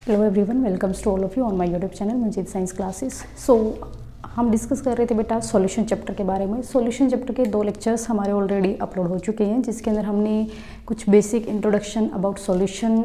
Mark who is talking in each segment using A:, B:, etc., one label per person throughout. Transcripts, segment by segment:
A: Hello everyone, welcomes to all of you on my YouTube channel Manjeet science classes. हम discuss कर रहे थे बेटा सॉल्यूशन चैप्टर के बारे में। सॉल्यूशन चैप्टर के 2 लेक्चर्स हमारे ऑलरेडी अपलोड हो चुके हैं, जिसके अंदर हमने कुछ बेसिक इंट्रोडक्शन अबाउट सॉल्यूशन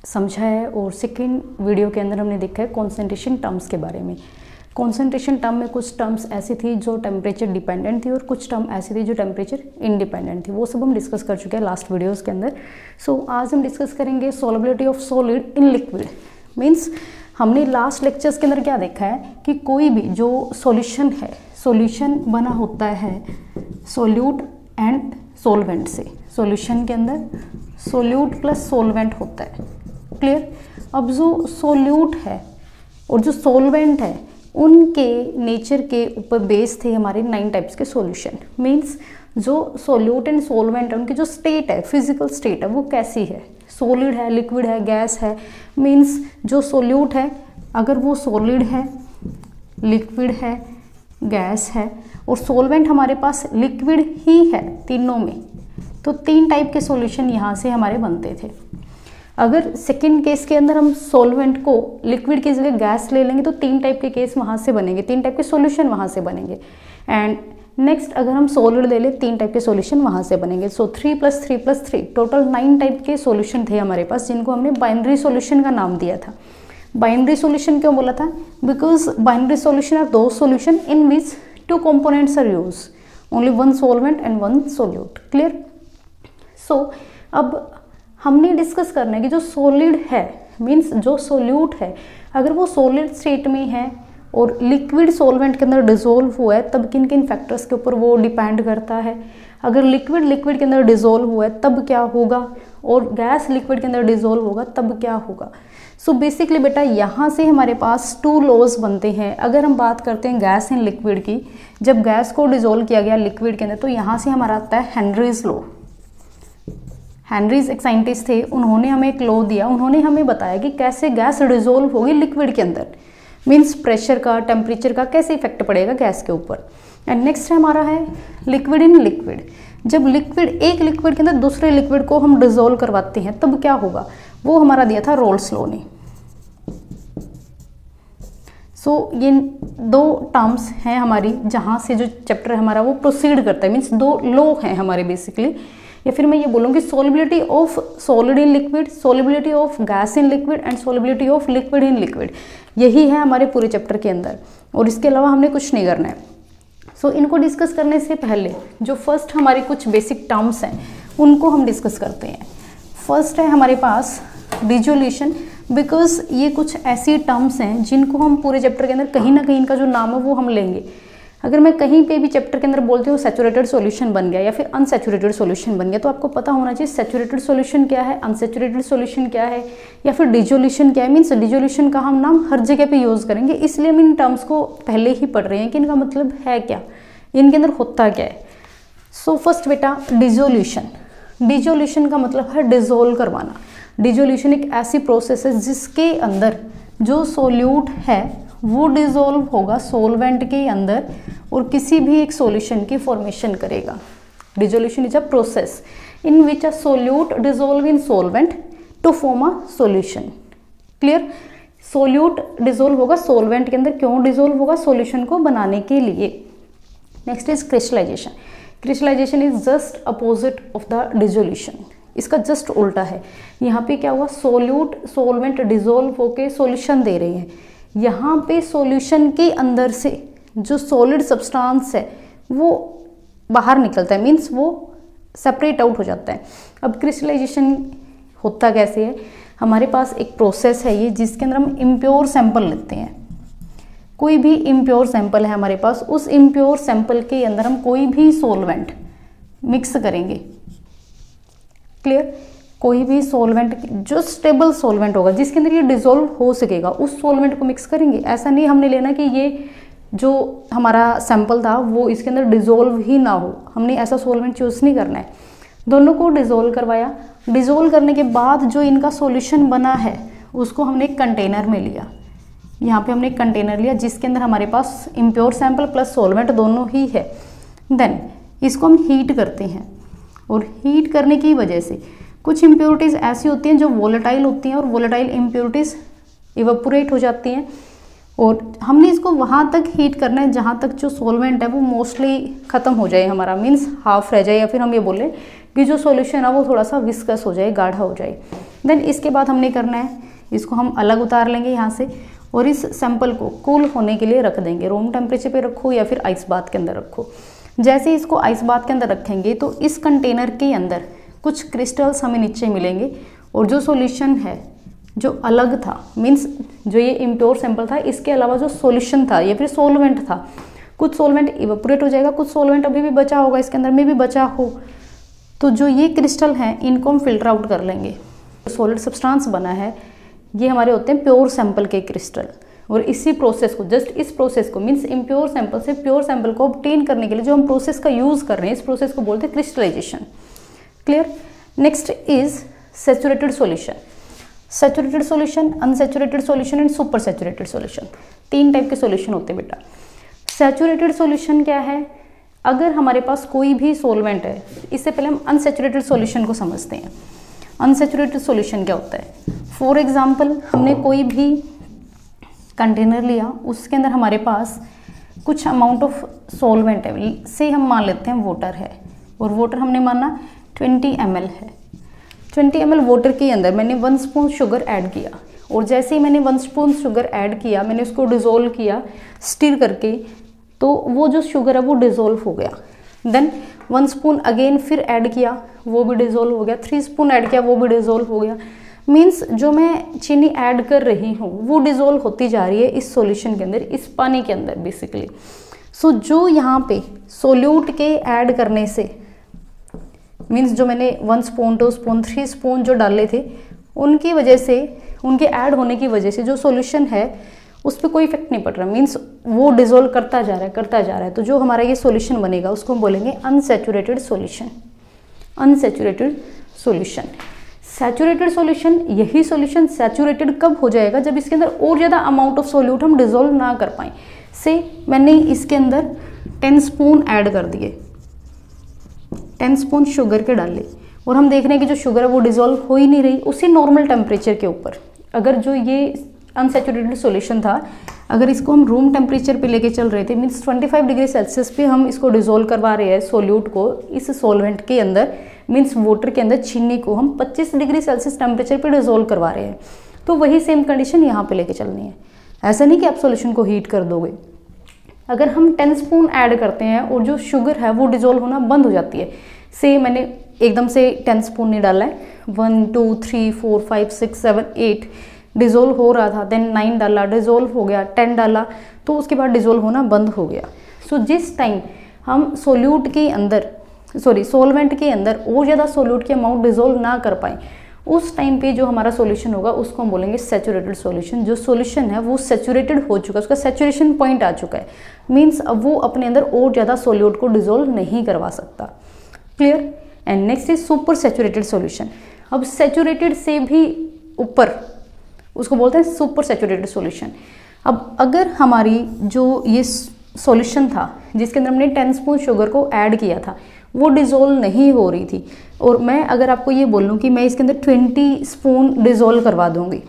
A: समझा है और सेकेंड वीडियो के अंदर हमने देखा है कॉन्सेंट्रेशन टर्म्स के बारे में। कॉन्सेंट्रेशन टर्म में कुछ टर्म्स ऐसी थी जो टेम्परेचर डिपेंडेंट थी और कुछ टर्म ऐसी थी जो टेम्परेचर इंडिपेंडेंट थी। वो सब हम डिस्कस कर चुके हैं लास्ट वीडियोस के अंदर। आज हम डिस्कस करेंगे solubility of solid in liquid. Means हमने लास्ट लेक्चर्स के अंदर क्या देखा है कि कोई भी जो सॉल्यूशन है, सॉल्यूशन बना होता है सोल्यूट एंड सॉल्वेंट से। सॉल्यूशन के अंदर सोल्यूट प्लस सॉल्वेंट होता है। क्लियर। अब जो सोल्यूट है और जो सॉल्वेंट है उनके नेचर के ऊपर बेस थे हमारे 9 टाइप्स के सॉल्यूशन। मींस जो सोल्यूट एंड सॉल्वेंट है उनकी जो स्टेट है, फिजिकल स्टेट है, वो कैसी है, सॉलिड है, लिक्विड है, गैस है। मींस जो सोल्यूट है अगर वो सॉलिड है, लिक्विड है, गैस है और सॉल्वेंट हमारे पास लिक्विड ही है तीनों में, तो 3 टाइप के सॉल्यूशन यहाँ से हमारे बनते थे। अगर सेकेंड केस के अंदर हम सॉल्वेंट को लिक्विड की जगह गैस ले लेंगे तो 3 टाइप के केस वहाँ से बनेंगे, 3 टाइप के सॉल्यूशन वहाँ से बनेंगे। एंड नेक्स्ट अगर हम सॉलिड ले लें 3 टाइप के सॉल्यूशन वहाँ से बनेंगे। सो 3 + 3 + 3 टोटल 9 टाइप के सॉल्यूशन थे हमारे पास, जिनको हमने बाइनरी सॉल्यूशन का नाम दिया था। बाइनरी सॉल्यूशन क्यों बोला था? Because binary solution are two solution in which 2 components are used, only 1 solvent and 1 solute. Clear. So अब हमने डिस्कस करना है कि जो सॉलिड है मींस जो सोल्यूट है अगर वो सॉलिड स्टेट में है और लिक्विड सॉल्वेंट के अंदर डिसॉल्व हुआ है तब किन किन फैक्टर्स के ऊपर वो डिपेंड करता है। अगर लिक्विड के अंदर डिसॉल्व हुआ है तब क्या होगा और गैस लिक्विड के अंदर डिसॉल्व होगा तब क्या होगा। सो बेसिकली बेटा यहाँ से हमारे पास 2 लॉज बनते हैं। अगर हम बात करते हैं गैस एंड लिक्विड की, जब गैस को डिसॉल्व किया गया लिक्विड के अंदर तो यहाँ से हमारा आता है हेनरीज लॉ। हेनरीज एक साइंटिस्ट थे, उन्होंने हमें एक लॉ दिया, उन्होंने हमें बताया कि कैसे गैस डिसॉल्व होगी लिक्विड के अंदर। मींस प्रेशर का, टेम्परेचर का कैसे इफेक्ट पड़ेगा गैस के ऊपर। एंड नेक्स्ट हमारा है लिक्विड इन लिक्विड। जब एक लिक्विड के अंदर दूसरे लिक्विड को हम डिसॉल्व करवाते हैं तब क्या होगा, वो हमारा दिया था रोल्स लॉ ने। सो ये 2 टर्म्स हैं हमारी जहाँ से जो चैप्टर हमारा वो प्रोसीड करता है। मीन्स 2 लॉ हैं हमारे बेसिकली, या फिर मैं ये बोलूँगी solubility of solid in liquid, solubility of gas in liquid and solubility of liquid in liquid. यही है हमारे पूरे चैप्टर के अंदर और इसके अलावा हमने कुछ नहीं करना है। सो इनको डिस्कस करने से पहले जो फर्स्ट हमारे कुछ बेसिक टर्म्स हैं उनको हम डिस्कस करते हैं। फर्स्ट है हमारे पास डिसोल्यूशन। बिकॉज ये कुछ ऐसी टर्म्स हैं जिनको हम पूरे चैप्टर के अंदर कहीं ना कहीं इनका जो नाम है वो हम लेंगे। अगर मैं कहीं पे भी चैप्टर के अंदर बोलती हूँ सैचुरेटेड सॉल्यूशन बन गया या फिर अनसैचुरेटेड सॉल्यूशन बन गया, तो आपको पता होना चाहिए सैचुरेटेड सॉल्यूशन क्या है, अनसैचुरेटेड सॉल्यूशन क्या है या फिर डिसोल्यूशन क्या है। मीन्स डिसोल्यूशन का हम नाम हर जगह पे यूज़ करेंगे, इसलिए हम इन टर्म्स को पहले ही पढ़ रहे हैं कि इनका मतलब है क्या, इनके अंदर होता क्या है। सो फर्स्ट बेटा डिसोल्यूशन। डिसोल्यूशन का मतलब है डिसॉल्व करवाना। डिसोल्यूशन एक ऐसी प्रोसेस है जिसके अंदर जो सोल्यूट है वो डिसॉल्व होगा सॉल्वेंट के अंदर और किसी भी एक सॉल्यूशन की फॉर्मेशन करेगा। Dissolution is a process in which a solute dissolve in solvent to form a solution. Clear. Solute dissolve होगा सॉल्वेंट के अंदर, क्यों डिसॉल्व होगा? सॉल्यूशन को बनाने के लिए। Next is crystallisation. Crystallisation is just opposite of the dissolution, इसका जस्ट उल्टा है। यहाँ पे क्या हुआ, सोल्यूट सॉल्वेंट डिसॉल्व होके सॉल्यूशन दे रहे हैं, यहाँ पे सॉल्यूशन के अंदर से जो सॉलिड सब्सटेंस है वो बाहर निकलता है, मीन्स वो सेपरेट आउट हो जाता है। अब क्रिस्टलाइजेशन होता कैसे है, हमारे पास एक प्रोसेस है ये जिसके अंदर हम इम्प्योर सैंपल लेते हैं। कोई भी इम्प्योर सैंपल है हमारे पास, उस इम्प्योर सैंपल के अंदर हम कोई भी सॉल्वेंट मिक्स करेंगे। क्लियर। कोई भी सॉल्वेंट जो स्टेबल सॉल्वेंट होगा जिसके अंदर ये डिसॉल्व हो सकेगा उस सॉल्वेंट को मिक्स करेंगे। ऐसा नहीं हमने लेना कि ये जो हमारा सैंपल था वो इसके अंदर डिसॉल्व ही ना हो, हमने ऐसा सॉल्वेंट चूज नहीं करना है। दोनों को डिसॉल्व करवाया, डिसॉल्व करने के बाद जो इनका सॉल्यूशन बना है उसको हमने एक कंटेनर में लिया। यहाँ पे हमने एक कंटेनर लिया जिसके अंदर हमारे पास इम्प्योर सैंपल प्लस सॉल्वेंट दोनों ही है। देन इसको हम हीट करते हैं और हीट करने की वजह से कुछ इम्प्योरिटीज़ ऐसी होती हैं जो वोलेटाइल होती हैं और वोलेटाइल इम्प्योरिटीज़ इवेपोरेट हो जाती हैं, और हमने इसको वहाँ तक हीट करना है जहाँ तक जो सॉल्वेंट है वो मोस्टली ख़त्म हो जाए हमारा, मीन्स हाफ रह जाए, या फिर हम ये बोलें कि जो सॉल्यूशन है वो थोड़ा सा विस्कस हो जाए, गाढ़ा हो जाए। देन इसके बाद हमने करना है, इसको हम अलग उतार लेंगे यहाँ से और इस सैंपल को कूल होने के लिए रख देंगे। रूम टेम्परेचर पे रखो या फिर आइस बाथ के अंदर रखो। जैसे ही इसको आइस बाथ के अंदर रखेंगे तो इस कंटेनर के अंदर कुछ क्रिस्टल्स हमें नीचे मिलेंगे, और जो सॉल्यूशन है जो अलग था, मीन्स जो ये इम्प्योर सैंपल था, इसके अलावा जो सॉल्यूशन था या फिर सॉल्वेंट था, कुछ सॉल्वेंट इवेपोरेट हो जाएगा, कुछ सॉल्वेंट अभी भी बचा होगा, इसके अंदर में भी बचा हो, तो जो ये क्रिस्टल हैं इनको हम फिल्टर आउट कर लेंगे। सॉलिड सब्सटेंस बना है, ये हमारे होते हैं प्योर सैंपल के क्रिस्टल, और इसी प्रोसेस को, जस्ट इस प्रोसेस को, मीन्स इम्प्योर सैंपल से प्योर सैंपल को ऑब्टेन करने के लिए जो हम प्रोसेस का यूज़ कर रहे हैं, इस प्रोसेस को बोलते हैं crystallisation. Clear. Next is saturated solution. Saturated solution, unsaturated solution and super saturated solution, 3 type के सॉल्यूशन होते हैं बेटा। सैचुरेटेड सॉल्यूशन क्या है? अगर हमारे पास कोई भी सॉल्वेंट है, इससे पहले हम अनसैचुरेटेड सॉल्यूशन को समझते हैं। अनसैचुरेटेड सॉल्यूशन क्या होता है? फॉर एग्जांपल, हमने कोई भी कंटेनर लिया, उसके अंदर हमारे पास कुछ अमाउंट ऑफ सॉल्वेंट है, से हम मान लेते हैं वाटर है, और वाटर हमने माना 20 ml है। 20 ml वाटर के अंदर मैंने 1 स्पून शुगर ऐड किया, और जैसे ही मैंने 1 स्पून शुगर ऐड किया, मैंने उसको डिज़ोल्व किया स्टिर करके, तो वो जो शुगर है वो डिज़ोल्व हो गया। देन 1 स्पून अगेन फिर ऐड किया, वो भी डिज़ोल्व हो गया। 3 स्पून ऐड किया, वो भी डिज़ोल्व हो गया। मीन्स जो मैं चीनी ऐड कर रही हूँ वो डिज़ोल्व होती जा रही है इस सॉल्यूशन के अंदर, इस पानी के अंदर बेसिकली। सो जो यहाँ पे सोल्यूट के ऐड करने से, मीन्स जो मैंने 1 स्पून 2 स्पून 3 स्पून जो डाले थे, उनकी वजह से, उनके ऐड होने की वजह से जो सॉल्यूशन है उस पर कोई इफेक्ट नहीं पड़ रहा, मीन्स वो डिज़ोल्व करता जा रहा है, करता जा रहा है। तो जो हमारा ये सॉल्यूशन बनेगा उसको हम बोलेंगे unsaturated solution. Unsaturated solution. Saturated solution, यही सॉल्यूशन सैचुरेटेड कब हो जाएगा? जब इसके अंदर और ज़्यादा अमाउंट ऑफ सॉल्यूट हम डिज़ोल्व ना कर पाएँ। से मैंने इसके अंदर 10 स्पून ऐड कर दिए, 10 स्पून शुगर के डाले, और हम देख रहे हैं कि जो शुगर है वो डिज़ोल्व हो ही नहीं रही उसी नॉर्मल टेम्परेचर के ऊपर। अगर जो ये अनसैचुरेटेड सॉल्यूशन था, अगर इसको हम रूम टेम्परेचर पे लेके चल रहे थे, मीन्स 25 डिग्री सेल्सियस पे हम इसको डिज़ोल्व करवा रहे हैं सोल्यूट को इस सॉल्वेंट के अंदर, मीन्स वाटर के अंदर चीनी को हम 25 डिग्री सेल्सियस टेम्परेचर पे डिज़ोल्व करवा रहे हैं, तो वही सेम कंडीशन यहाँ पे लेके चलनी है। ऐसा नहीं कि आप सॉल्यूशन को हीट कर दोगे। अगर हम 10 स्पून ऐड करते हैं और जो शुगर है वो डिज़ोल्व होना बंद हो जाती है, से मैंने एकदम से 10 स्पून नहीं डाला है, 1 2 3 4 5 6 7 8 डिज़ोल्व हो रहा था, देन 9 डाला, डिज़ोल्व हो गया, 10 डाला, तो उसके बाद डिज़ोल्व होना बंद हो गया। सो जिस टाइम हम सोल्यूट के अंदर, सॉल्वेंट के अंदर और ज़्यादा सोल्यूट की अमाउंट डिज़ोल्व ना कर पाए, उस टाइम पे जो हमारा सॉल्यूशन होगा उसको हम बोलेंगे सैचुरेटेड सॉल्यूशन। जो सॉल्यूशन है वो सैचुरेटेड हो चुका है, उसका सैचुरेशन पॉइंट आ चुका है, मीन्स अब वो अपने अंदर और ज़्यादा सोल्यूट को डिज़ोल्व नहीं करवा सकता। Clear. And next is super saturated solution. अब सैचुरेटेड से भी ऊपर उसको बोलते हैं सुपर सैचुरेटेड सॉल्यूशन। अब अगर हमारी जो ये सॉल्यूशन था जिसके अंदर हमने 10 स्पून शुगर को ऐड किया था वो डिज़ोल्व नहीं हो रही थी, और मैं अगर आपको ये बोलूँ कि मैं इसके अंदर 20 स्पून डिज़ोल्व करवा दूँगी,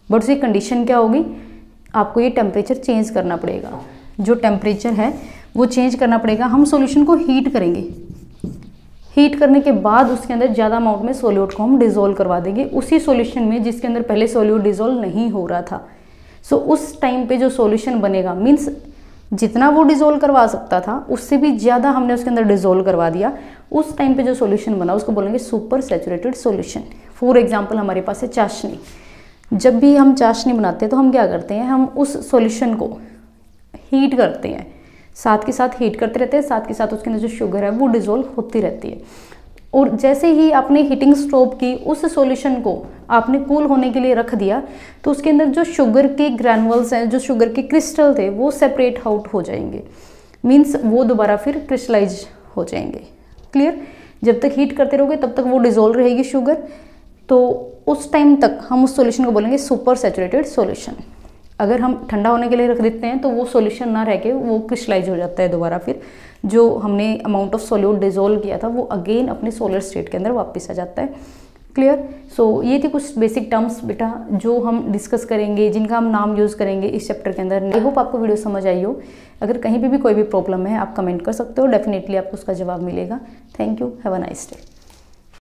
A: बट उसकी कंडीशन क्या होगी? आपको ये टेम्परेचर चेंज करना पड़ेगा, जो टेम्परेचर है वो चेंज करना पड़ेगा। हम सॉल्यूशन को हीट करेंगे, हीट करने के बाद उसके अंदर ज़्यादा अमाउंट में सोल्यूट को हम डिज़ोल्व करवा देंगे उसी सॉल्यूशन में जिसके अंदर पहले सोल्यूट डिज़ोल्व नहीं हो रहा था। सो उस टाइम पे जो सॉल्यूशन बनेगा, मीन्स जितना वो डिज़ोल्व करवा सकता था उससे भी ज़्यादा हमने उसके अंदर डिज़ोल्व करवा दिया, उस टाइम पे जो सॉल्यूशन बना उसको बोलेंगे super saturated solution. For example हमारे पास है चाशनी। जब भी हम चाशनी बनाते हैं तो हम क्या करते हैं, हम उस सॉल्यूशन को हीट करते हैं, साथ के साथ हीट करते रहते हैं, साथ के साथ उसके अंदर जो शुगर है वो डिज़ोल्व होती रहती है। और जैसे ही आपने हीटिंग स्टॉप की, उस सॉल्यूशन को आपने कूल होने के लिए रख दिया, तो उसके अंदर जो शुगर के ग्रैनुअल्स हैं, जो शुगर के क्रिस्टल थे, वो सेपरेट आउट हो जाएंगे, मीन्स वो दोबारा फिर क्रिस्टलाइज हो जाएंगे। क्लियर। जब तक हीट करते रहोगे तब तक वो डिज़ोल्व रहेगी शुगर, तो उस टाइम तक हम उस सॉल्यूशन को बोलेंगे सुपर सैचुरेटेड सॉल्यूशन। अगर हम ठंडा होने के लिए रख देते हैं तो वो सॉल्यूशन ना रह के वो क्रिस्टलाइज हो जाता है दोबारा, फिर जो हमने अमाउंट ऑफ सोल्यूट डिज़ोल्व किया था वो अगेन अपने सोलर स्टेट के अंदर वापस आ जाता है। क्लियर। सो ये थी कुछ बेसिक टर्म्स बेटा जो हम डिस्कस करेंगे, जिनका हम नाम यूज़ करेंगे इस चैप्टर के अंदर। आई होप आपको वीडियो समझ आई हो। अगर कहीं भी कोई भी प्रॉब्लम है आप कमेंट कर सकते हो, डेफिनेटली आपको उसका जवाब मिलेगा। Thank you, have a nice day.